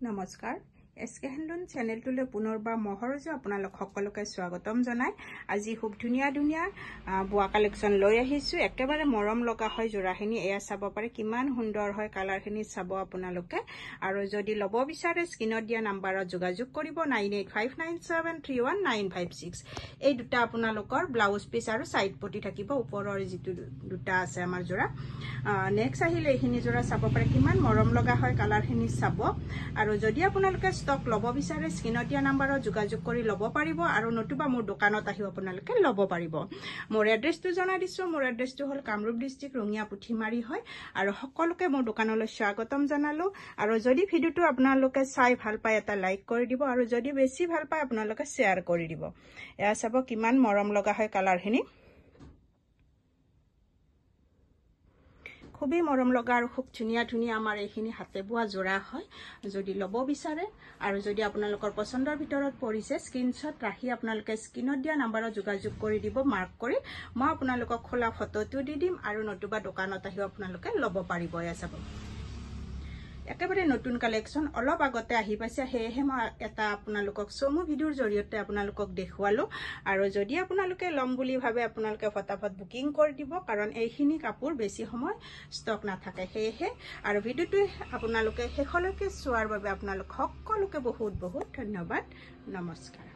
নমস্কাৰ SK handloom চ্যানেলটোলৈ পুনৰবাৰ মহৰজে আপোনালোক সকলোকে স্বাগতম জনাই আজি খুব ধুনিয়া বোৱা কালেকশন লৈ আহিছো একেবাৰে মৰম লগা হয় জোৰাখিনি এয়া চাব পাৰে কিমান সুন্দৰ হয় কালাৰখিনি চাব আপোনালোকে আৰু যদি লব বিচাৰে স্ক্ৰিনত দিয়া নম্বৰত যোগাযোগ কৰিব 9859731956 এই দুটা আপোনালোকৰ ব্লাউজ পিস আৰু সাইড পটি থাকিব ওপৰৰ যেটো দুটা আছে আমাৰ জোৰা নেক্সট আহিলে এইখিনি জোৰা চাব পাৰে কিমান মৰম লগা হয় কালাৰখিনি চাব আৰু যদি আপোনালোকে ষ্টক লব বিচাৰে স্ক্ৰিনত দিয়া নম্বৰত যোগাযোগ কৰি লব পাৰিব আৰু নতুবা মোৰ দোকানত আহি আপোনালোকে লব পাৰিব মোৰ এড্ৰেছটো জনাই দিছো মোৰ এড্ৰেছটো হল কামৰূপ ডিস্ট্ৰিক্ট ৰঙিয়া পুঠিমাৰী হয় আৰু সকলোকে মোৰ দোকানলৈ স্বাগতম জনালো আৰু যদি ভিডিওটো আপোনালোকে চাই ভাল পায় এটা লাইক কৰি দিব আৰু যদি বেছি ভাল পায় আপোনালোকে শেয়াৰ কৰি দিব এয়া চাব কিমান মৰম লগা হয় কালাৰখিনি খুবই মৰম লগা আৰু খুব ধুনিয়া আমাৰ এইখিনি হাতে বোৱা জোৰা হয় যদি লব বিচাৰে আৰু যদি আপোনালোকৰ পছন্দৰ ভিতৰত পৰিছে স্ক্ৰিনশ্বট ৰাখি আপোনালোকে স্ক্ৰিনত দিয়া নম্বৰত যোগাযোগ কৰি দিব মাৰ্ক কৰি মই আপোনালোকক খোলা ফটোটো দি দিম আৰু নতুবা দোকানত আহি আপোনালোকে লব পাৰিব এয়া চাব একেবাৰে নতুন কালেকশন অলপ আগতে আহি পাইছে হেহে মই এটা আপোনালোকক সমু ভিডিওৰ জৰিয়তে আপোনালোকক দেখুৱালো আৰু যদি আপোনালোকে লম বুলি ভাবে আপোনালোকে ফটাফট বুকিং কৰি দিব কাৰণ এইখিনি কাপোৰ বেছি সময় ষ্টক নাথাকে হেহে আৰু ভিডিওটো আপোনালোকে শেষলৈকে চোৱাৰ বাবে আপোনালোক সকলোকে বহুত ধন্যবাদ নমস্কাৰ